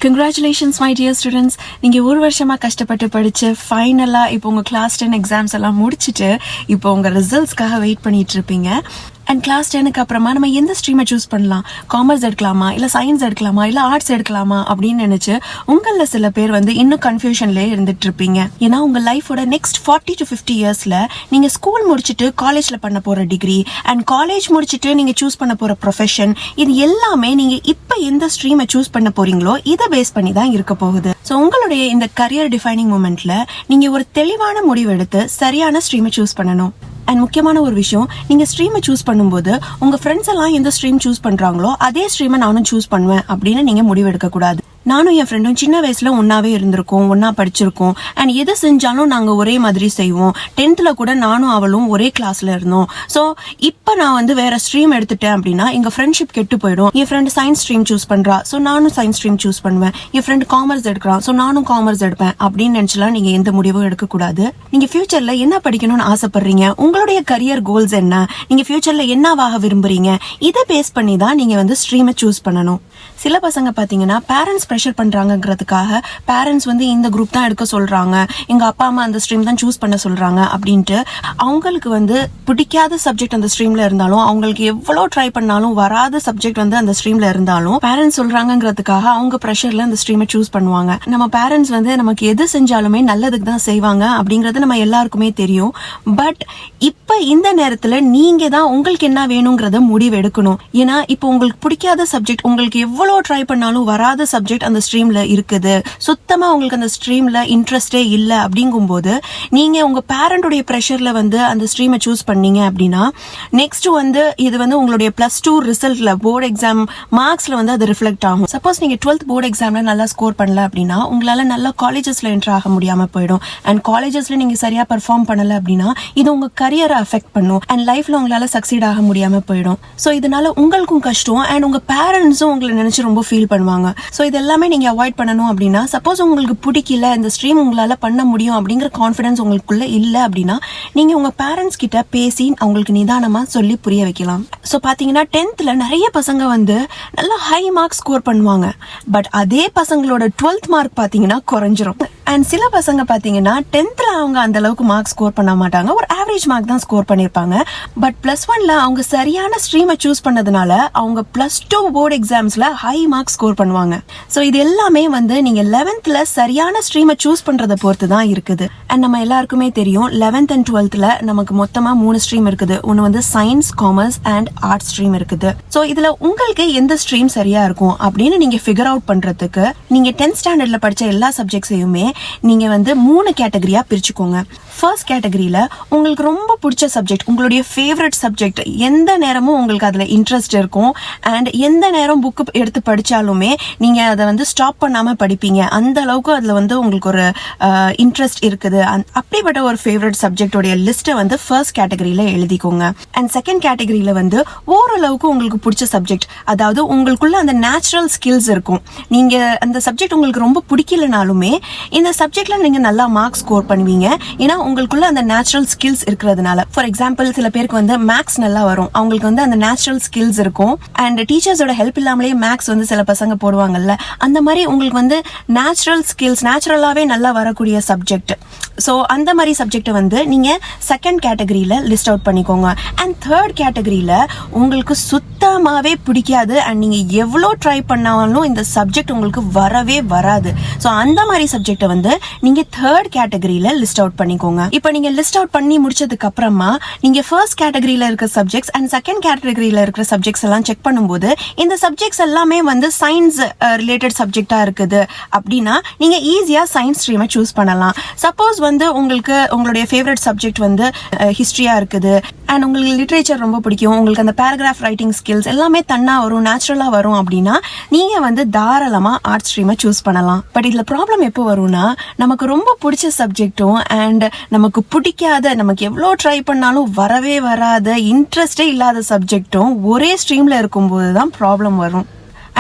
Congratulations my dear students. நீங்கள் ஒரு வருஷமாக கஷ்டப்பட்டு படித்து ஃபைனலாக இப்போ உங்கள் கிளாஸ் 10 எக்ஸாம்ஸ் எல்லாம் முடிச்சுட்டு இப்போ உங்கள் ரிசல்ட்ஸ்க்காக வெயிட் பண்ணிட்டு இருப்பீங்க. அண்ட் கிளாஸ் 10க்கு அப்புறமா நம்ம எந்த ஸ்ட்ரீமை சூஸ் பண்ணலாம், காமர்ஸ் எடுக்கலாமா இல்லை சயின்ஸ் எடுக்கலாமா இல்லை ஆர்ட்ஸ் எடுக்கலாமா அப்படின்னு நினச்சி உங்களில் சில பேர் இன்னும் கன்ஃபியூஷன்லேயே இருந்துட்டு இருப்பீங்க. ஏன்னா உங்கள் லைஃபோட நெக்ஸ்ட் 40 to 50 இயர்ஸில் நீங்கள் ஸ்கூல் முடிச்சுட்டு காலேஜில் பண்ண போகிற டிகிரி அண்ட் காலேஜ் முடிச்சுட்டு நீங்கள் சூஸ் பண்ண போகிற ப்ரொஃபஷன், இது எல்லாமே நீங்கள் இப்போ எந்த ஸ்ட்ரீமை சூஸ் பண்ண போகிறீங்களோ இதை பேஸ் பண்ணி தான் இருக்க போகுது. ஸோ உங்களுடைய இந்த கரியர் டிஃபைனிங் மூமெண்ட்ல நீங்கள் ஒரு தெளிவான முடிவு எடுத்து சரியான ஸ்ட்ரீமை சூஸ் பண்ணணும். அண்ட் முக்கியமான ஒரு விஷயம், நீங்க ஸ்ட்ரீமை சூஸ் பண்ணும்போது உங்க ஃப்ரெண்ட்ஸ் எல்லாம் எந்த ஸ்ட்ரீம் சூஸ் பண்றாங்களோ அதே ஸ்ட்ரீமை நானும் சூஸ் பண்ணுவேன் அப்படின்னு நீங்க முடிவு எடுக்க கூடாது. நானும் என் ஃப்ரெண்டும் சின்ன வயசுல ஒன்னாவே இருந்திருக்கோம், ஒன்னா படிச்சிருக்கோம். அண்ட் எது செஞ்சாலும் நாங்க ஒரே மாதிரி செய்வோம். 10th கூட நானும் அவளும் ஒரே கிளாஸ்ல இருந்தோம். ஸோ இப்போ நான் வேற ஸ்ட்ரீம் எடுத்துட்டேன் அப்படின்னா எங்க ஃப்ரெண்ட்ஷிப் கெட்டு போயிடும். என் ஃப்ரெண்ட் சயின்ஸ் ஸ்ட்ரீம் சூஸ் பண்றா, ஸோ நானும் சயின்ஸ் ஸ்ட்ரீம் சூஸ் பண்ணுவேன். என் ஃப்ரெண்ட் காமர்ஸ் எடுக்கிறான், ஸோ நானும் காமர்ஸ் எடுப்பேன் அப்படின்னு நினைச்சலாம் நீங்க எந்த முடிவும் எடுக்க கூடாது. நீங்க ஃபியூச்சர்ல என்ன படிக்கணும்னு ஆசைப்படுறீங்க, உங்களுடைய கரியர் கோல்ஸ் என்ன, நீங்க ஃபியூச்சர்ல என்னவாக விரும்புறீங்க, இதை பேஸ் பண்ணி தான் நீங்க ஸ்ட்ரீமை சூஸ் பண்ணணும். சில பசங்க பாத்தீங்கன்னா பேரண்ட்ஸ் ப்ரெஷர் பண்றாங்கிறதுக்காக பேரண்ட்ஸ் இந்த குரூப் தான் எடுக்க சொல்றாங்க, எங்க அப்பா அம்மா அந்த ஸ்ட்ரீம் தான் சூஸ் பண்ண சொல்றாங்க அப்படின்ட்டு அவங்களுக்கு பிடிக்காத சப்ஜெக்ட் அந்த ஸ்ட்ரீம்ல இருந்தாலும், அவங்களுக்கு எவ்வளவு ட்ரை பண்ணாலும் வராத சப்ஜெக்ட் அந்த ஸ்ட்ரீம்ல இருந்தாலும் பேரண்ட்ஸ் சொல்றாங்கிறதுக்காக அவங்க ப்ரெஷர்ல அந்த ஸ்ட்ரீமை சூஸ் பண்ணுவாங்க. நம்ம பேரண்ட்ஸ் நமக்கு எது செஞ்சாலுமே நல்லதுக்கு தான் செய்வாங்க அப்படிங்கறது நம்ம எல்லாருக்குமே தெரியும். பட் இப்ப இந்த நேரத்துல நீங்க தான் உங்களுக்கு என்ன வேணுங்கிறத முடிவு எடுக்கணும். ஏன்னா இப்போ உங்களுக்கு பிடிக்காத சப்ஜெக்ட், உங்களுக்கு எவ்வளவு ட்ரை பண்ணாலும் வராத சப்ஜெக்ட் அந்த ஸ்ட்ரீம்ல இருக்குது, சுத்தமா உங்களுக்கு அந்த ஸ்ட்ரீம்ல இன்ட்ரெஸ்டே இல்ல அப்படிங்கும்போது நீங்க உங்க பேரண்டோடைய ப்ரெஷர்ல அந்த ஸ்ட்ரீமை சூஸ் பண்ணீங்க அப்படின்னா நெக்ஸ்ட் இது உங்களுடைய +2 ரிசல்ட்ல போர்டு எக்ஸாம் மார்க்ஸ்ல அது ரிஃப்ளெக்ட் ஆகும். சப்போஸ் நீங்க 12th போர்டு எக்ஸாம்ல நல்லா ஸ்கோர் பண்ணல அப்படின்னா உங்களால நல்ல காலேஜஸ்ல என்டர் ஆக முடியாம போயிடும். அண்ட் காலேஜஸ்ல நீங்க சரியா பெர்ஃபார்ம் பண்ணல அப்படின்னா இது உங்க கரியரை அஃபெக்ட் பண்ணும் அண்ட் லைஃப்ல உங்களால சக்சீட் ஆக முடியாம போயிடும். ஸோ இதனால உங்களுக்கும் கஷ்டம் அண்ட் உங்க பேரண்ட்ஸும் உங்களை நினைச்சு ரொம்ப ஃபீல் பண்ணுவாங்க. ஸோ இது எல்லாமே நீங்க அவாய்ட் பண்ணணும் அப்படின்னா, சப்போஸ் உங்களுக்கு பிடிக்கல இந்த ஸ்ட்ரீம் உங்களால பண்ண முடியும் அப்படிங்கிற கான்ஃபிடன்ஸ் உங்களுக்குள்ள இல்ல அப்படின்னா நீங்க உங்க பேரண்ட்ஸ் கிட்ட பேசி அவங்களுக்கு நிதானமா சொல்லி புரிய வைக்கலாம். ஸோ பாத்தீங்கன்னா 10th நிறைய பசங்க நல்லா ஹை மார்க்ஸ் ஸ்கோர் பண்ணுவாங்க. பட் அதே பசங்களோட 12th மார்க் பாத்தீங்கன்னா குறைஞ்சிரும். அண்ட் சில பசங்க பாத்தீங்கன்னா 10th அவங்க அந்த அளவுக்கு மார்க் ஸ்கோர் பண்ண மாட்டாங்க, ஒரு ஆவரேஜ் மார்க் தான் ஸ்கோர் பண்ணிருப்பாங்க. பட் +1ல அவங்க சரியான ஸ்ட்ரீமை சூஸ் பண்ணதுனால அவங்க +2 போர்டு எக்ஸாம்ஸ்ல ஹை மார்க் ஸ்கோர் பண்ணுவாங்க. ஸோ இது எல்லாமே நீங்க 11th சரியான ஸ்ட்ரீமை சூஸ் பண்றதை பொறுத்து தான் இருக்குது. அண்ட் நம்ம எல்லாருக்குமே தெரியும் 11th and 12th நமக்கு மொத்தமா 3 ஸ்ட்ரீம் இருக்குது. ஒன்னு science, commerce and arts stream இருக்குது. ஸோ இதுல உங்களுக்கு எந்த ஸ்ட்ரீம் சரியா இருக்கும் அப்படின்னு நீங்க ஃபிகர் அவுட் பண்றதுக்கு நீங்க 10th ஸ்டாண்டர்ட்ல படிச்ச எல்லா சப்ஜெக்ட்ஸையுமே நீங்க 3 கேட்டகரியா பிரிச்சுக்கோங்க. ஃபர்ஸ்ட் கேட்டகரியில உங்களுக்கு ரொம்ப பிடிச்ச சப்ஜெக்ட், உங்களுடைய ஃபேவரட் சப்ஜெக்ட், எந்த நேரமும் உங்களுக்கு அதுல இன்ட்ரெஸ்ட் இருக்கும் அண்ட் எந்த நேரம் புக் எடுத்து படிச்சாலுமே நீங்க அதை ஸ்டாப் பண்ணாம படிப்பீங்க. அந்த அளவுக்கு அதுல உங்களுக்கு ஒரு இன்ட்ரெஸ்ட் இருக்குது. அப்படிப்பட்ட ஒரு ஃபேவரட் சப்ஜெக்டோட லிஸ்ட்டை ஃபர்ஸ்ட் கேட்டகரியில எழுதிக்கோங்க. அண்ட் செகண்ட் கேட்டகரியில ஓரளவுக்கு உங்களுக்கு பிடிச்ச சப்ஜெக்ட், அதாவது உங்களுக்குள்ள அந்த நேச்சுரல் ஸ்கில்ஸ் இருக்கும். நீங்க அந்த சப்ஜெக்ட் உங்களுக்கு ரொம்ப பிடிக்கலனாலுமே இந்த சப்ஜெக்ட்ல நீங்க நல்லா மார்க் ஸ்கோர் பண்ணுவீங்க. ஏன்னா உங்களுக்குள்ள அந்த நேச்சுரல் ஸ்கில்ஸ் இருக்கிறதுனால. ஃபார் எக்ஸாம்பிள் சில பேருக்கு மேக்ஸ் நல்லா வரும், அவங்களுக்கு அந்த நேச்சுரல் ஸ்கில்ஸ் இருக்கும். அண்ட் டீச்சர்ஸோட ஹெல்ப் இல்லாமலே மேக்ஸ் சில பசங்க போடுவாங்கல்ல, அந்த மாதிரி உங்களுக்கு நேச்சுரல் ஸ்கில்ஸ், நேச்சுரலாவே நல்லா வரக்கூடிய சப்ஜெக்ட். ஸோ அந்த மாதிரி சப்ஜெக்டை நீங்க செகண்ட் கேட்டகரியில லிஸ்ட் அவுட் பண்ணிக்கோங்க. அண்ட் தேர்ட் கேட்டகரியில உங்களுக்கு சுத்தமாவே பிடிக்காது அண்ட் நீங்க எவ்வளோ ட்ரை பண்ணாலும் இந்த சப்ஜெக்ட் உங்களுக்கு வரவே வராது. ஸோ அந்த மாதிரி சப்ஜெக்டை நீங்க தேர்ட் கேட்டகரியில லிஸ்ட் அவுட் பண்ணிக்கோங்க. இப்போ நீங்க லிஸ்ட் அவுட் பண்ணி முடிச்சதுக்கு அப்புறமா நீங்க ஃபர்ஸ்ட் கேட்டகரியில இருக்கிற சப்ஜெக்ட்ஸ் அண்ட் செகண்ட் கேட்டகரியில இருக்கிற சப்ஜெக்ட்ஸ் எல்லாம் செக் பண்ணும்போது இந்த சப்ஜெக்ட்ஸ் எல்லாமே சயின்ஸ் ரிலேட்டட் சப்ஜெக்டா இருக்குது அப்படின்னா நீங்க ஈஸியா சயின்ஸ் ஸ்ட்ரீமை சூஸ் பண்ணலாம். சப்போஸ் உங்களுக்கு உங்களுடைய ஃபேவரட் சப்ஜெக்ட் ஹிஸ்டரியா இருக்குது அண்ட் உங்களுக்கு லிட்ரேச்சர் ரொம்ப பிடிக்கும், உங்களுக்கு அந்த பேராகிராஃப் ரைட்டிங் ஸ்கில்ஸ் எல்லாமே தன்னா வரும், நேச்சுரலா வரும் அப்படின்னா நீங்க தாராளமா ஆர்ட்ஸ் ஸ்ட்ரீமை சூஸ் பண்ணலாம். பட் இதுல ப்ராப்ளம் எப்போ வரும்னா, நமக்கு ரொம்ப பிடிச்ச சப்ஜெக்டும் அண்ட் நமக்கு பிடிக்காத, நமக்கு எவ்வளோ ட்ரை பண்ணாலும் வரவே வராத, இன்ட்ரெஸ்டே இல்லாத சப்ஜெக்டும் ஒரே ஸ்ட்ரீம்ல இருக்கும்போது தான் ப்ராப்ளம் வரும்.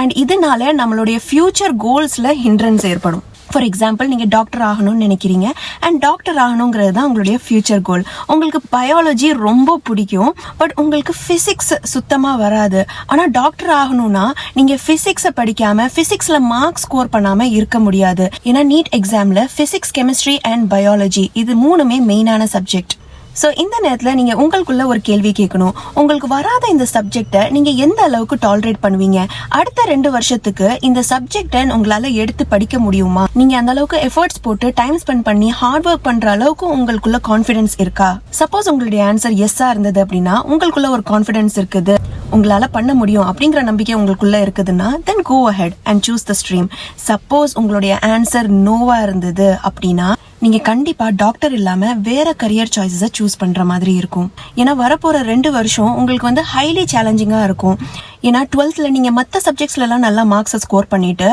அண்ட் இதனால நம்மளுடைய ஃபியூச்சர் கோல்ஸ்ல ஹிண்ட்ரன்ஸ் ஏற்படும். ஃபார் எக்ஸாம்பிள் நீங்கள் டாக்டர் ஆகணும்னு நினைக்கிறீங்க அண்ட் டாக்டர் ஆகணுங்கிறது தான் உங்களுடைய ஃபியூச்சர் கோல். உங்களுக்கு பயாலஜி ரொம்ப பிடிக்கும், பட் உங்களுக்கு ஃபிசிக்ஸ் சுத்தமாக வராது. ஆனால் டாக்டர் ஆகணும்னா நீங்கள் ஃபிசிக்ஸை படிக்காமல் ஃபிசிக்ஸில் மார்க் ஸ்கோர் பண்ணாமல் இருக்க முடியாது. ஏன்னா நீட் எக்ஸாமில் ஃபிசிக்ஸ், கெமிஸ்ட்ரி அண்ட் பயாலஜி இது மூணுமே மெயினான சப்ஜெக்ட். ஸோ இந்த நேரத்தில் நீங்கள் உங்களுக்குள்ள ஒரு கேள்வி கேட்கணும். உங்களுக்கு வராத இந்த சப்ஜெக்டை நீங்கள் எந்த அளவுக்கு டாலரேட் பண்ணுவீங்க? அடுத்த 2 வருஷத்துக்கு இந்த சப்ஜெக்டை உங்களால் எடுத்து படிக்க முடியுமா? நீங்கள் அந்த அளவுக்கு எஃபர்ட்ஸ் போட்டு டைம் ஸ்பெண்ட் பண்ணி ஹார்ட் ஒர்க் பண்ணுற அளவுக்கு உங்களுக்குள்ள கான்ஃபிடன்ஸ் இருக்கா? சப்போஸ் உங்களுடைய ஆன்சர் எஸ்ஸாக இருந்தது அப்படின்னா உங்களுக்குள்ள ஒரு கான்ஃபிடன்ஸ் இருக்குது, உங்களால் பண்ண முடியும் அப்படிங்கிற நம்பிக்கை உங்களுக்குள்ள இருக்குதுன்னா then go ahead and choose the stream. Suppose உங்களுடைய ஆன்சர் நோவா இருந்தது அப்படின்னா நீங்க கண்டிப்பா டாக்டர் இல்லாம வேற கரியர் சாய்ஸஸை சூஸ் பண்ற மாதிரி இருக்கும். ஏன்னா வரப்போற 2 வருஷம் உங்களுக்கு வந்து ஹைலி சேலஞ்சிங்கா இருக்கும். ஏன்னா 12th நீங்க மற்ற சப்ஜெக்ட்ஸ்ல எல்லாம் நல்லா மார்க்ஸை ஸ்கோர் பண்ணிட்டு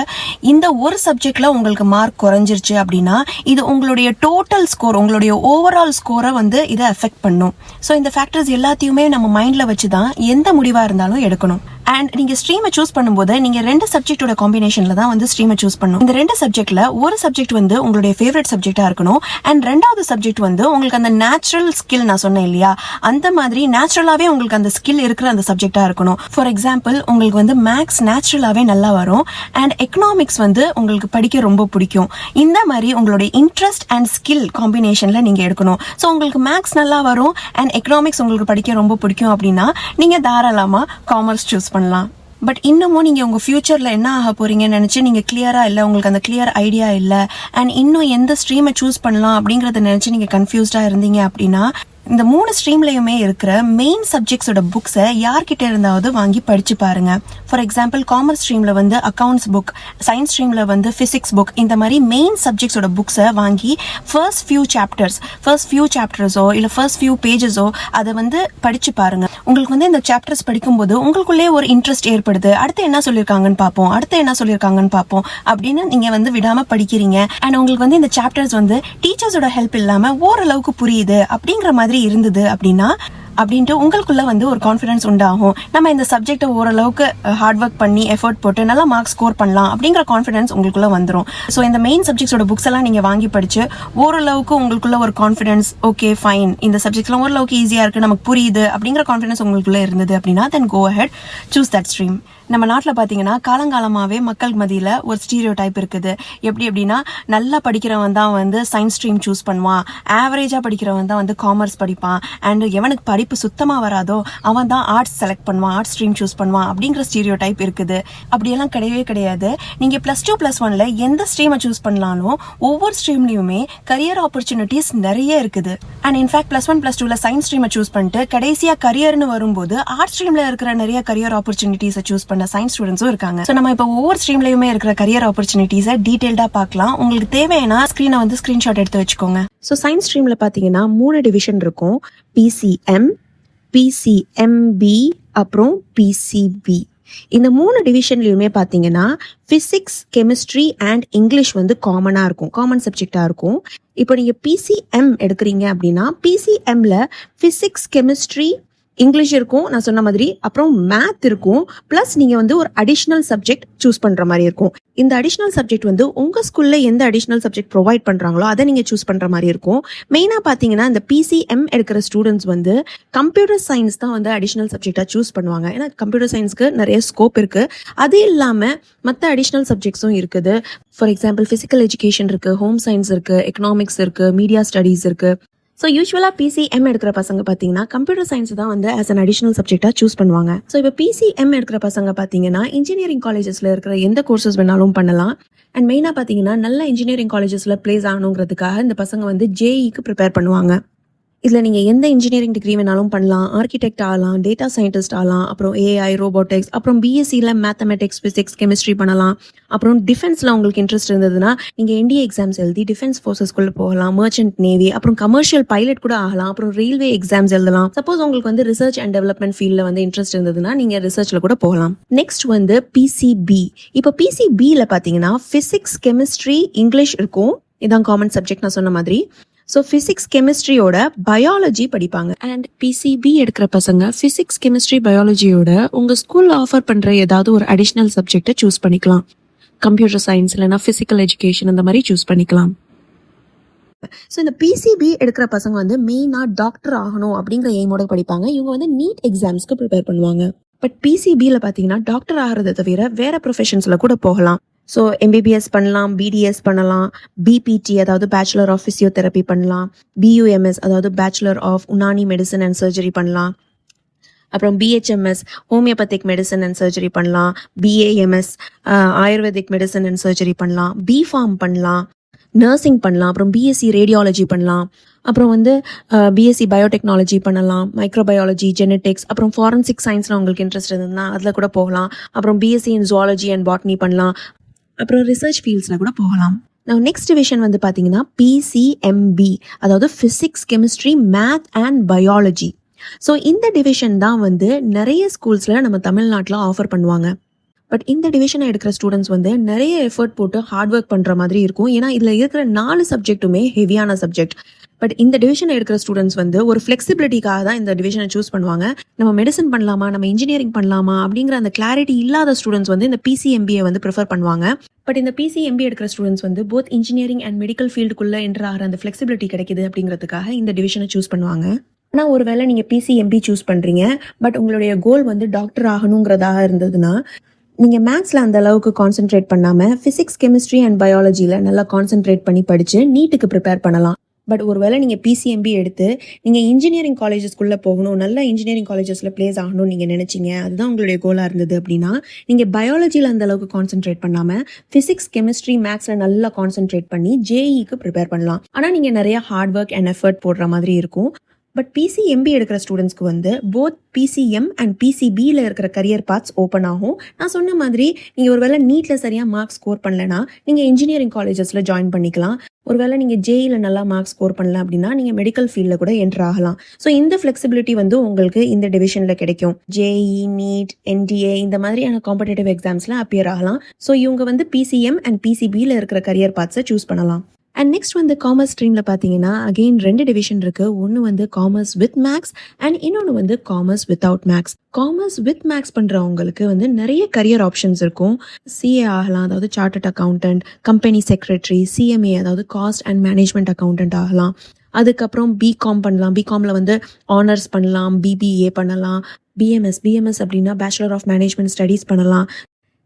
இந்த ஒரு சப்ஜெக்ட்ல உங்களுக்கு மார்க் குறைஞ்சிருச்சு அப்படின்னா இது உங்களுடைய டோட்டல் ஸ்கோர், உங்களுடைய ஓவரால் ஸ்கோரை வந்து இதை அஃபெக்ட் பண்ணும். ஸோ இந்த ஃபேக்டர்ஸ் எல்லாத்தையுமே நம்ம மைண்ட்ல வச்சுதான் எந்த முடிவா இருந்தாலும் எடுக்கணும். அண்ட் நீங்க ஸ்ட்ரீமை சூஸ் பண்ணும்போது நீங்க 2 சப்ஜெக்டோட காம்பினேஷன்ல தான் வந்து ஸ்ட்ரீமை சூஸ் பண்ணணும். இந்த 2 சப்ஜெக்ட்ல ஒரு சப்ஜெக்ட் வந்து உங்களுடைய ஃபேவரட் சப்ஜெக்டா இருக்கணும் அண்ட் 2வது சப்ஜெக்ட் வந்து உங்களுக்கு அந்த நேச்சுரல் ஸ்கில், நான் சொன்னேன் இல்லையா, அந்த மாதிரி நேச்சுரலாவே உங்களுக்கு அந்த ஸ்கில் இருக்கிற அந்த சப்ஜெக்டா இருக்கணும். ஃபார் எக்ஸாம்பிள் உங்களுக்கு வந்து மேக்ஸ் நேச்சுரலாவே நல்லா வரும் அண்ட் எக்கனாமிக்ஸ் வந்து உங்களுக்கு படிக்க ரொம்ப பிடிக்கும். இந்த மாதிரி உங்களுடைய இன்ட்ரெஸ்ட் அண்ட் ஸ்கில் காம்பினேஷன்ல நீங்க எடுக்கணும். ஸோ உங்களுக்கு மேக்ஸ் நல்லா வரும் அண்ட் எக்கனாமிக்ஸ் உங்களுக்கு படிக்க ரொம்ப பிடிக்கும் அப்படின்னா நீங்க தாராளமா காமர்ஸ் சூஸ் பண்ணலாம். பட் இன்னமும் நீங்க உங்க ஃபியூச்சர்ல என்ன ஆக போறீங்கன்னு நினைச்சு நீங்க கிளியரா இல்ல, உங்களுக்கு அந்த கிளியர் ஐடியா இல்ல அண்ட் இன்னும் எந்த ஸ்ட்ரீமை சூஸ் பண்ணலாம் அப்படிங்கறத நினைச்சு நீங்க கன்ஃபியூஸ்டா இருந்தீங்க அப்படின்னா இந்த 3 ஸ்ட்ரீம்லயுமே இருக்கிற மெயின் சப்ஜெக்ட்ஸோட புக்ஸை யார்கிட்ட இருந்தாவது வாங்கி படிச்சு பாருங்க. ஃபார் எக்ஸாம்பிள் காமர்ஸ் ஸ்ட்ரீம்ல வந்து அக்கவுண்ட்ஸ் புக், சயின்ஸ் ஸ்ட்ரீம்ல வந்து பிசிக்ஸ் புக், இந்த மாதிரி மெயின் சப்ஜெக்ட்ஸோட புக்ஸை வாங்கி ஃபர்ஸ்ட் ஃபியூ சாப்டர்ஸோ இல்ல ஃபர்ஸ்ட் ஃபியூ பேஜஸோ அதை வந்து படிச்சு பாருங்க. உங்களுக்கு வந்து இந்த சாப்டர்ஸ் படிக்கும்போது உங்களுக்குள்ளே ஒரு இன்ட்ரெஸ்ட் ஏற்படுது. அடுத்து என்ன சொல்லியிருக்காங்கன்னு பார்ப்போம் அப்படின்னு நீங்க வந்து விடாம படிக்கிறீங்க அண்ட் உங்களுக்கு வந்து இந்த சாப்டர்ஸ் வந்து டீச்சர்ஸோட ஹெல்ப் இல்லாம ஓரளவுக்கு புரியுது அப்படிங்கிற மாதிரி இருந்தது அப்படின்ட்டு உங்களுக்குள்ள வந்து ஒரு கான்ஃபிடன்ஸ் உண்டாகும். நம்ம இந்த சப்ஜெக்டை ஓரளவுக்கு ஹார்ட் ஒர்க் பண்ணி எஃபர்ட் போட்டு நல்லா மார்க் ஸ்கோர் பண்ணலாம் அப்படிங்கிற கான்ஃபிடன்ஸ் உங்களுக்குள்ள வந்துடும். ஸோ இந்த மெயின் சப்ஜெக்ட்ஸோட புக்ஸ் எல்லாம் நீங்க வாங்கி படிச்சு ஓரளவுக்கு உங்களுக்குள்ள ஒரு கான்ஃபிடன்ஸ், ஓகே ஃபைன் இந்த சப்ஜெக்ட்ஸ்லாம் ஓரளவுக்கு ஈஸியா இருக்கு, நமக்கு புரியுது அப்படிங்கிற கான்ஃபிடன்ஸ் உங்களுக்குள்ள இருந்தது அப்படின்னா then go ahead choose that stream. நம்ம நாட்டில் பார்த்தீங்கன்னா காலங்காலமாகவே மக்கள் மத்தியில் ஒரு ஸ்டீரியோ டைப் இருக்குது. எப்படி அப்படின்னா நல்லா படிக்கிறவன் தான் வந்து சயின்ஸ் ஸ்ட்ரீம் சூஸ் பண்ணுவான், ஆவரேஜாக படிக்கிறவன் தான் வந்து காமர்ஸ் படிப்பான் அண்ட் எவனுக்கு படிப்பு சுத்தமாக வராதோ அவன் தான் ஆர்ட்ஸ் செலக்ட் பண்ணுவான், ஆர்ட்ஸ் ஸ்ட்ரீம் சூஸ் பண்ணுவான் அப்படிங்கிற ஸ்டீரியோ டைப் இருக்குது. அப்படியெல்லாம் கிடையவே கிடையாது. நீங்கள் +2 +1 எந்த ஸ்ட்ரீமை சூஸ் பண்ணலாலும் ஒவ்வொரு ஸ்ட்ரீம்லையுமே கரியர் ஆப்பர்ச்சுனிட்டிஸ் நிறைய இருக்குது. அண்ட் இன்ஃபேக்ட் +1 +2 சயின்ஸ் ஸ்ட்ரீமை சூஸ் பண்ணிட்டு கடைசியாக கரியர்னு வரும்போது ஆர்ட்ஸ் ஸ்ட்ரீமில் இருக்கிற நிறைய கரியர் ஆப்பர்ச்சுனிட்டிஸை சூஸ் பண்ண சயின்ஸ் ஸ்டூடெண்ட்ஸும் இருக்காங்க. ஸோ நம்ம இப்போ ஒவ்வொரு ஸ்ட்ரீம்லயுமே இருக்கிற கரியர் ஆப்பர்ச்சுனிட்டிஸை டீடைல்டா பார்க்கலாம். உங்களுக்கு தேவையான ஸ்கிரீனை வந்து ஸ்கிரீன்ஷாட் எடுத்து வச்சுக்கோங்க. ஸோ சயின்ஸ் ஸ்ட்ரீம்ல பாத்தீங்கன்னா 3 டிவிஷன் இருக்கும். PCM, PCMB அப்புறம் PCB. இந்த 3 டிவிஷன்லயுமே பாத்தீங்கன்னா பிசிக்ஸ், கெமிஸ்ட்ரி அண்ட் இங்கிலீஷ் வந்து காமனா இருக்கும், காமன் சப்ஜெக்டா இருக்கும். இப்போ நீங்க PCM எடுக்கிறீங்க அப்படின்னா PCMல பிசிக்ஸ், கெமிஸ்ட்ரி, இங்கிலீஷ் இருக்கும் நான் சொன்ன மாதிரி, அப்புறம் மேத் இருக்கும், பிளஸ் நீங்க வந்து ஒரு அடிஷனல் சப்ஜெக்ட் சூஸ் பண்ற மாதிரி இருக்கும். இந்த அடிஷனல் சப்ஜெக்ட் வந்து உங்க ஸ்கூல்ல எந்த அடிஷனல் சப்ஜெக்ட் ப்ரொவைட் பண்றாங்களோ அதை நீங்க சூஸ் பண்ற மாதிரி இருக்கும். மெயினா பாத்தீங்கன்னா இந்த PCM எடுக்கிற ஸ்டூடெண்ட்ஸ் வந்து கம்ப்யூட்டர் சயின்ஸ் தான் வந்து அடிஷனல் சப்ஜெக்டா சூஸ் பண்ணுவாங்க. ஏன்னா கம்ப்யூட்டர் சயின்ஸ்க்கு நிறைய ஸ்கோப் இருக்கு. அது இல்லாம மற்ற அடிஷனல் சப்ஜெக்ட்ஸும் இருக்குது. ஃபார் எக்ஸாம்பிள் பிசிக்கல் எஜுகேஷன் இருக்கு, ஹோம் சயின்ஸ் இருக்கு, எக்கனாமிக்ஸ் இருக்கு, மீடியா ஸ்டடீஸ் இருக்கு. ஸோ யூஸ்வலாக PCM எடுக்கிற பசங்க பார்த்தீங்கன்னா கம்ப்யூட்டர் சயின்ஸ் தான் வந்து ஆஸ் அன் அடிஷனல் சப்ஜெக்டாக சூஸ் பண்ணுவாங்க. ஸோ இப்போ PCM எடுக்கிற பசங்க பார்த்தீங்கன்னா இன்ஜினியரிங் காலேஜஸில் இருக்கிற எந்த கோர்சஸ் வேணாலும் பண்ணலாம். அண்ட் மெயினாக பார்த்தீங்கன்னா நல்ல இன்ஜினியரிங் காலேஜஸில் பிளேஸ் ஆகணுங்கிறதுக்காக இந்த பசங்க வந்து JEEக்கு ப்ரிப்பேர் பண்ணுவாங்க. இதில் நீங்கள் எந்த இன்ஜினியரிங் டிகிரி வேணாலும் பண்ணலாம், ஆர்கிடெக்ட் ஆகலாம், டேட்டா சயின்டிஸ்ட் ஆகலாம், அப்புறம் AI, ரோபோட்டிக்ஸ், அப்புறம் BSCல மேத்தமெட்டிக்ஸ், பிசிக்ஸ், கெமிஸ்ட்ரி பண்ணலாம். அப்புறம் டிஃபென்ஸில் உங்களுக்கு இன்ட்ரெஸ்ட் இருந்ததுன்னா நீங்கள் NDA எக்ஸாம்ஸ் எழுதி டிஃபென்ஸ் ஃபோர்ஸஸ்குள்ளே போகலாம், மர்ச்சன்ட் நேவி, அப்புறம் கமர்ஷியல் பைலட் கூட ஆகலாம், அப்புறம் ரயில்வே எக்ஸாம்ஸ் எழுதலாம். சப்போஸ் உங்களுக்கு வந்து ரிசர்ச் அண்ட் டெவலப்மெண்ட் ஃபீல்டில் வந்து இன்ட்ரெஸ்ட் இருந்ததுன்னா நீங்கள் ரிசர்ச்சில் கூட போகலாம். நெக்ஸ்ட் வந்து PCB. இப்போ PCBல பார்த்தீங்கன்னா ஃபிசிக்ஸ், கெமிஸ்ட்ரி, இங்கிலீஷ் இருக்கும். இதான் காமன் சப்ஜெக்ட் நான் சொன்ன மாதிரி. ஸோ ஃபிசிக்ஸ், கெமிஸ்ட்ரியோட பயாலஜி படிப்பாங்க. அண்ட் PCB எடுக்கிற பசங்க ஃபிசிக்ஸ், கெமிஸ்ட்ரி, பயாலஜியோட உங்கள் ஸ்கூலில் ஆஃபர் பண்ணுற ஏதாவது ஒரு அடிஷ்னல் சப்ஜெக்டை சூஸ் பண்ணிக்கலாம். கம்ப்யூட்டர் சயின்ஸ் இல்லைனா ஃபிசிக்கல் எஜுகேஷன் அந்த மாதிரி சூஸ் பண்ணிக்கலாம். ஸோ இந்த பிசிபி எடுக்கிற பசங்க வந்து மெயினாக டாக்டர் ஆகணும் அப்படிங்கிற எய்மோட படிப்பாங்க. இவங்க வந்து நீட் எக்ஸாம்ஸ்க்கு ப்ரிப்பேர் பண்ணுவாங்க. பட் பிசிபியில் பார்த்தீங்கன்னா டாக்டர் ஆகிறத தவிர வேற ப்ரொஃபஷன்ஸில் கூட போகலாம். ஸோ எம்பிபிஎஸ் பண்ணலாம், பிடிஎஸ் பண்ணலாம், பிபிடி அதாவது பேச்சுலர் ஆஃப் ஃபிசியோதெரப்பி பண்ணலாம், பியூஎம்எஸ் அதாவது bachelor of Unani medicine and surgery பண்ணலாம், அப்புறம் BHMS homeopathic medicine and surgery பண்ணலாம், BAMS ayurvedic medicine and surgery பண்ணலாம், பிஃபார்ம் பண்ணலாம், நர்சிங் பண்ணலாம், அப்புறம் பிஎஸ்சி ரேடியாலஜி பண்ணலாம், அப்புறம் வந்து பிஎஸ்சி பயோடெக்னாலஜி பண்ணலாம், மைக்ரோபயாலஜி, ஜெனட்டிக்ஸ், அப்புறம் ஃபாரன்சிக் சயின்ஸில் உங்களுக்கு இன்ட்ரெஸ்ட் இருந்ததுன்னா அதில் கூட போகலாம். அப்புறம் BSc in zoology and botany பண்ணலாம். அப்புறம் ரிசர்ச் ஃபீல்ட்ஸில் கூட போகலாம். நெக்ஸ்ட் டிவிஷன் வந்து பார்த்தீங்கன்னா பிசிஎம்பி, அதாவது physics, chemistry, math and biology. So இந்த டிவிஷன் தான் வந்து நிறைய ஸ்கூல்ஸில் நம்ம தமிழ்நாட்டில் ஆஃபர் பண்ணுவாங்க. பட் இந்த டிவிஷனை எடுக்கிற ஸ்டூடெண்ட்ஸ் வந்து நிறைய எஃபர்ட் போட்டு ஹார்ட் ஒர்க் பண்ணுற மாதிரி இருக்கும். ஏன்னா இதில் இருக்கிற 4 சப்ஜெக்ட்டுமே ஹெவியான சப்ஜெக்ட். பட் இந்த டிவிஷனை எடுக்கிற ஸ்டூடெண்ட்ஸ் வந்து ஒரு ஃப்ளெக்சிபிலிட்டிக்காக தான் இந்த டிவிஷனை சூஸ் பண்ணுவாங்க. நம்ம மெடிசன் பண்ணலாமா, நம்ம இன்ஜினியரிங் பண்ணலாமா அப்படிங்கிற அந்த கிளாரிட்டி இல்லாத ஸ்டூடெண்ட்ஸ் வந்து இந்த பிசிஎம்பியை வந்து ப்ரிஃபர் பண்ணுவாங்க. பட் இந்த பிசிஎம்பி எடுக்கிற ஸ்டூடெண்ட்ஸ் வந்து போத் இன்ஜினியரிங் அண்ட் மெடிக்கல் ஃபீல்டுக்குள்ளே என்டர் ஆகிற அந்த ஃப்ளெக்சிபிலிட்டி கிடைக்குது அப்படிங்கிறதுக்காக இந்த டிவிஷனை சூஸ் பண்ணுவாங்க. ஆனால் ஒருவேளை நீங்கள் பிசிஎம்பி சூஸ் பண்ணுறீங்க, பட் உங்களுடைய கோல் வந்து டாக்டர் ஆகணுங்கிறதாக இருந்ததுன்னா நீங்கள் மேத்ஸில் அந்த அளவுக்கு கான்சென்ட்ரேட் பண்ணாமல் ஃபிசிக்ஸ், கெமிஸ்ட்ரி அண்ட் பயாலஜியில் நல்லா கான்சென்ட்ரேட் பண்ணி படித்து நீட்டுக்கு ப்ரிப்பேர் பண்ணலாம். பட் ஒருவேளை நீங்கள் பிசிஎம்பி எடுத்து நீங்கள் இன்ஜினியரிங் காலேஜஸ்க்குள்ளே போகணும், நல்ல இன்ஜினியரிங் காலேஜஸில் பிளேஸ் ஆகணும்னு நீங்கள் நினச்சிங்க, அதுதான் உங்களுடைய கோலாக இருந்தது அப்படின்னா நீங்கள் பயாலஜியில் அந்த அளவுக்கு கான்சென்ட்ரேட் பண்ணாமல் ஃபிசிக்ஸ், கெமிஸ்ட்ரி, மேத்ஸில் நல்லா கான்சென்ட்ரேட் பண்ணி ஜேஇக்கு ப்ரிப்பேர் பண்ணலாம். ஆனால் நீங்கள் நிறைய ஹார்ட் ஒர்க் அண்ட் எஃபர்ட் போடுற மாதிரி இருக்கும். பட் பிசிஎம்பி எடுக்கிற ஸ்டூடெண்ட்ஸ்க்கு வந்து போத் பிசிஎம் அண்ட் பிசிபியில் இருக்கிற கரியர் பாத்ஸ் ஓப்பன் ஆகும். நான் சொன்ன மாதிரி நீங்கள் ஒருவேளை நீட்டில் சரியாக மார்க்ஸ் ஸ்கோர் பண்ணலைன்னா நீங்கள் இன்ஜினியரிங் காலேஜஸில் ஜாயின் பண்ணிக்கலாம். ஒருவேளை நீங்கள் ஜேஇயில் நல்லா மார்க்ஸ் ஸ்கோர் பண்ணல அப்படின்னா நீங்கள் மெடிக்கல் ஃபீல்டில் கூட என்டர் ஆகலாம். ஸோ இந்த ஃப்ளெக்சிபிலிட்டி வந்து உங்களுக்கு இந்த டிவிஷனில் கிடைக்கும். ஜேஇ, நீட், என்டிஏ இந்த மாதிரியான காம்படேட்டிவ் எக்ஸாம்ஸில் அப்பியர் ஆகலாம். ஸோ இவங்க வந்து பிசிஎம் அண்ட் பிசிபியில் இருக்கிற கரியர் பாத்ஸை சூஸ் பண்ணலாம். அண்ட் நெக்ஸ்ட் வந்து காமர்ஸ் ஸ்ட்ரீமில் பார்த்தீங்கன்னா அகெயின் 2 டிவிஷன் இருக்குது. ஒன்று வந்து காமர்ஸ் வித் மேக்ஸ் அண்ட் இன்னொன்று வந்து commerce without maths. Commerce with maths பண்ணுறவங்களுக்கு வந்து நிறைய கரியர் ஆப்ஷன்ஸ் இருக்கும். சிஏ ஆகலாம், அதாவது chartered accountant, company secretary, CMA அதாவது காஸ்ட் அண்ட் மேனேஜ்மெண்ட் அக்கௌண்டன்ட் ஆகலாம். அதுக்கப்புறம் பிகாம் பண்ணலாம், பிகாமில் வந்து ஆனர்ஸ் பண்ணலாம், பிபிஏ பண்ணலாம், பிஎம்எஸ் அப்படின்னா பேச்சுலர் ஆஃப் மேனேஜ்மெண்ட் ஸ்டடீஸ் பண்ணலாம்.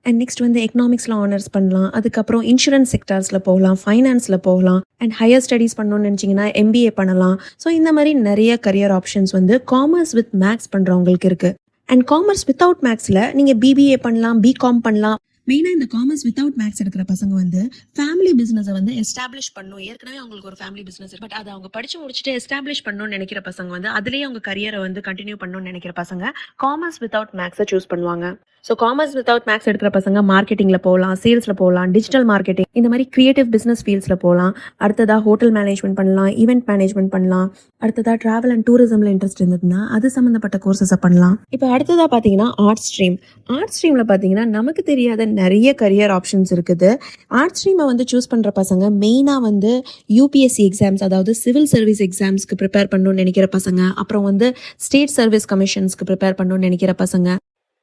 அண்ட் நெக்ஸ்ட் வந்து எக்கனாமிக்ஸில் ஆனர்ஸ் பண்ணலாம். அதுக்கப்புறம் இன்சூரன்ஸ் செக்டர்ஸில் போகலாம், ஃபைனான்ஸில் போகலாம். அண்ட் ஹையர் ஸ்டடீஸ் பண்ணணும்னு நினச்சிங்கன்னா எம்பிஏ பண்ணலாம். ஸோ இந்த மாதிரி நிறைய கரியர் ஆப்ஷன்ஸ் வந்து காமர்ஸ் வித் மேக்ஸ் பண்ணுறவங்களுக்கு இருக்குது. அண்ட் காமர்ஸ் வித்தவுட் மேக்ஸில் நீங்கள் பிபிஏ பண்ணலாம், பிகாம் பண்ணலாம். மெயினாக இந்த காமர்ஸ் வித்தவுட் மேக்ஸ் எடுக்கிற பசங்க வந்து ஃபேமிலி பிஸ்னஸை வந்து எஸ்டாப்ளிஷ் பண்ணணும். ஏற்கனவே அவங்களுக்கு ஒரு ஃபேமிலி பிஸ்னஸ் பட் அதை அவங்க படித்து முடிச்சுட்டு எஸ்டாப்ளிஷ் பண்ணணும்னு நினைக்கிற பசங்க வந்து அதுலேயே அவங்க கரியரை வந்து கண்டினியூ பண்ணணும்னு நினைக்கிற பசங்க காமர்ஸ் வித்தவுட் மேக்ஸை சூஸ் பண்ணுவாங்க. ஸோ காமர்ஸ் வித்தவுட் மேக்ஸ் எடுக்கிற பசங்க மார்க்கெட்டிங்கில் போகலாம், சேல்ஸில் போகலாம், டிஜிட்டல் மார்க்கெட்டிங் இந்த மாதிரி கிரியேட்டிவ் பிஸ்னஸ் ஃபீல்ட்ஸில் போகலாம். அடுத்ததாக ஹோட்டல் மேனேஜ்மெண்ட் பண்ணலாம், ஈவெண்ட் மேனேஜ்மெண்ட் பண்ணலாம். அடுத்ததாக ட்ராவல் அண்ட் டூரிசமில் இன்ட்ரெஸ்ட் இருந்ததுன்னா அது சம்மந்தப்பட்ட கோர்சஸை பண்ணலாம். இப்போ அடுத்ததாக பார்த்தீங்கன்னா ஆர்ட் ஸ்ட்ரீம். ஆர்ட் ஸ்ட்ரீமில் பார்த்தீங்கன்னா நமக்கு தெரியாத நிறைய கரியர் ஆப்ஷன்ஸ் இருக்குது. ஆர்ட் ஸ்ட்ரீமை வந்து சூஸ் பண்ணுற பசங்க மெயினாக வந்து யூபிஎஸ்சி எக்ஸாம்ஸ் அதாவது சிவில் சர்வீஸ் எக்ஸாம்ஸ்க்கு ப்ரிப்பேர் பண்ணணும்னு நினைக்கிற பசங்க, அப்புறம் வந்து ஸ்டேட் சர்வீஸ் கமிஷன்ஸ்க்கு ப்ரிப்பேர் பண்ணணும்னு நினைக்கிற பசங்க.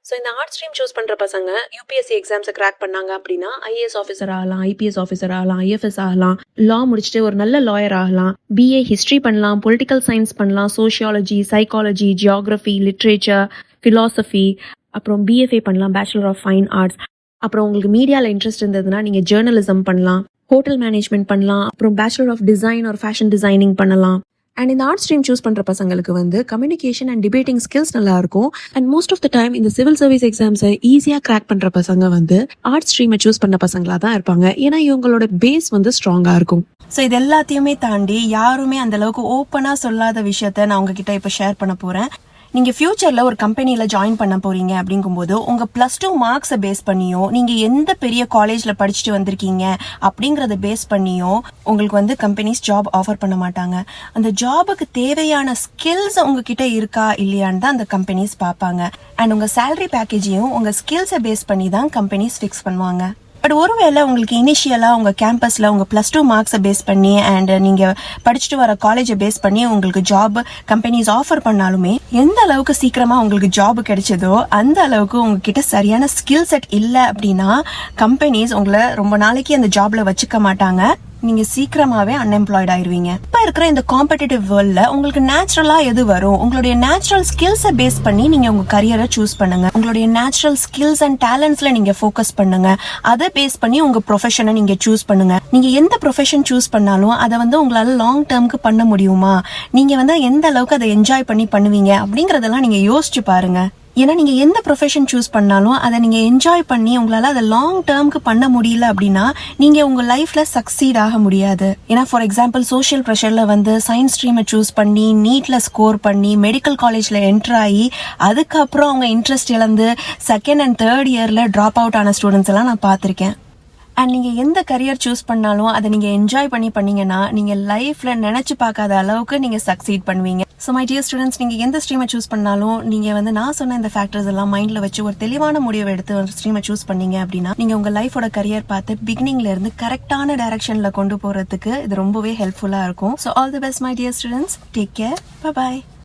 ஸோ இந்த ஆர்ட் ஸ்ட்ரீம் சூஸ் பண்ணுற பசங்க யூபிஎஸ்சி எக்ஸாம்ஸை கிராக் பண்ணாங்க அப்படின்னா ஐஏஎஸ் ஆஃபீஸர் ஆகலாம், ஐபிஎஸ் ஆஃபீஸர் ஆகலாம், ஐஎஃப்எஸ் ஆகலாம், லா முடிச்சுட்டு ஒரு நல்ல லாயர் ஆகலாம், பிஏ ஹிஸ்ட்ரி பண்ணலாம், பொலிட்டிக்கல் சயின்ஸ் பண்ணலாம், sociology, psychology, geography, literature, philosophy, அப்புறம் பிஎஃப்ஏ பண்ணலாம், பேச்சுலர் ஆஃப் ஃபைன் ஆர்ட்ஸ். அப்புறம் உங்களுக்கு மீடியாவில் இன்ட்ரெஸ்ட் இருந்ததுன்னா நீங்கள் ஜேர்னலிசம் பண்ணலாம், ஹோட்டல் மேனேஜ்மெண்ட் பண்ணலாம், அப்புறம் பேச்சுலர் ஆஃப் டிசைன் ஒரு ஃபேஷன் டிசைனிங் பண்ணலாம். அண்ட் இந்த ஆர்ட் ஸ்ட்ரீம் சூஸ் பண்ணுற பசங்களுக்கு வந்து கம்யூனிகேஷன் அண்ட் டிபேட்டிங் ஸ்கில்ஸ் நல்லா இருக்கும். And most of the time இந்த சிவில் சர்வீஸ் எக்ஸாம்ஸை ஈஸியாக கிராக் பண்ணுற பசங்க வந்து ஆர்ட் ஸ்ட்ரீமை சூஸ் பண்ண பசங்களாக தான் இருப்பாங்க. ஏன்னா இவங்களோட பேஸ் வந்து ஸ்ட்ராங்காக இருக்கும். ஸோ இது எல்லாத்தையுமே தாண்டி யாருமே அந்த அளவுக்கு ஓப்பனாக சொல்லாத விஷயத்த நான் உங்ககிட்ட இப்போ ஷேர் பண்ண போகிறேன். நீங்கள் ஃபியூச்சரில் ஒரு கம்பெனியில் ஜாயின் பண்ண போகிறீங்க அப்படிங்கும்போது உங்கள் +2 மார்க்ஸை பேஸ் பண்ணியோ நீங்கள் எந்த பெரிய காலேஜில் படிச்சுட்டு வந்திருக்கீங்க அப்படிங்கிறத பேஸ் பண்ணியோ உங்களுக்கு வந்து கம்பெனிஸ் ஜாப் ஆஃபர் பண்ண மாட்டாங்க. அந்த ஜாபுக்கு தேவையான ஸ்கில்ஸ் உங்ககிட்ட இருக்கா இல்லையான்னு தான் அந்த கம்பெனிஸ் பார்ப்பாங்க. அண்ட் உங்கள் சேலரி பேக்கேஜையும் உங்கள் ஸ்கில்ஸை பேஸ் பண்ணி தான் கம்பெனிஸ் ஃபிக்ஸ் பண்ணுவாங்க. பட் ஒருவேளை உங்களுக்கு இனிஷியலாக உங்கள் கேம்பஸில் உங்கள் +2 மார்க்ஸை பேஸ் பண்ணி அண்ட் நீங்கள் படிச்சுட்டு வர காலேஜை பேஸ் பண்ணி உங்களுக்கு ஜாப் கம்பெனிஸ் ஆஃபர் பண்ணாலுமே எந்த அளவுக்கு சீக்கிரமாக உங்களுக்கு ஜாப் கிடைச்சதோ அந்த அளவுக்கு உங்ககிட்ட சரியான ஸ்கில் செட் இல்லை அப்படின்னா கம்பெனிஸ் உங்களை ரொம்ப நாளைக்கு அந்த ஜாப்ல வச்சுக்க மாட்டாங்க. நீங்க சீக்கிரமாவே அன்எம்ப்ளாய்ட் ஆயிருவீங்க. இப்ப இருக்கிற இந்த காம்படிட்டிவ் வேர்ல்ட்ல உங்களுக்கு நேச்சுரலா எது வரும், உங்களுடைய நேச்சுரல் ஸ்கில்ஸை பேஸ் பண்ணி நீங்க உங்க கரியரை சூஸ் பண்ணுங்க. உங்களுடைய நேச்சுரல் ஸ்கில்ஸ் அண்ட் டேலண்ட்ஸ்ல நீங்க ஃபோக்கஸ் பண்ணுங்க. அதை பேஸ் பண்ணி உங்க ப்ரொஃபஷனை நீங்க சூஸ் பண்ணுங்க. நீங்க எந்த ப்ரொஃபஷன் சூஸ் பண்ணாலும் அதை உங்களால லாங் டேர்முக்கு பண்ண முடியுமா, நீங்க எந்த அளவுக்கு அதை என்ஜாய் பண்ணி பண்ணுவீங்க அப்படிங்கறதெல்லாம் நீங்க யோசிச்சு பாருங்க. ஏன்னா நீங்க எந்த ப்ரொஃபஷன் சூஸ் பண்ணாலும் அதை நீங்க என்ஜாய் பண்ணி உங்களால அதை லாங் டேர்முக்கு பண்ண முடியல அப்படின்னா நீங்க உங்க லைஃப்ல சக்சீட் ஆக முடியாது. ஏன்னா ஃபார் எக்ஸாம்பிள் சோஷியல் ப்ரெஷர்ல சயின்ஸ் ஸ்ட்ரீமை சூஸ் பண்ணி நீட்ல ஸ்கோர் பண்ணி மெடிக்கல் காலேஜ்ல என்டர் ஆகி அதுக்கப்புறம் அவங்க இன்ட்ரெஸ்ட் இழந்து 2nd and 3rd இயர்ல டிராப் அவுட் ஆன ஸ்டூடெண்ட்ஸ் எல்லாம் நான் பார்த்திருக்கேன். அண்ட் நீங்க எந்த கரியர் சூஸ் பண்ணாலும் அதை நீங்க என்ஜாய் பண்ணீங்கன்னா நீங்க லைஃப்ல நினைச்சு பார்க்காத அளவுக்கு நீங்க சக்சீட் பண்ணுவீங்க. ஸோ மை டியர் ஸ்டூடெண்ட்ஸ், நீங்க எந்த ஸ்ட்ரீமை சூஸ் பண்ணாலும் நீங்க நான் சொன்ன இந்த ஃபேக்டர்ஸ் எல்லாம் மைண்ட்ல வச்சு ஒரு தெளிவான முடிவை எடுத்து ஒரு ஸ்ட்ரீமை சூஸ் பண்ணீங்க அப்படின்னா நீங்க உங்க லைஃபோட கரியர் பார்த்து பிகினிங்ல இருந்து கரெக்டான டைரக்ஷன்ல கொண்டு போறதுக்கு இது ரொம்பவே ஹெல்ப்ஃபுல்லா இருக்கும். So all the best my dear students, take care, bye bye.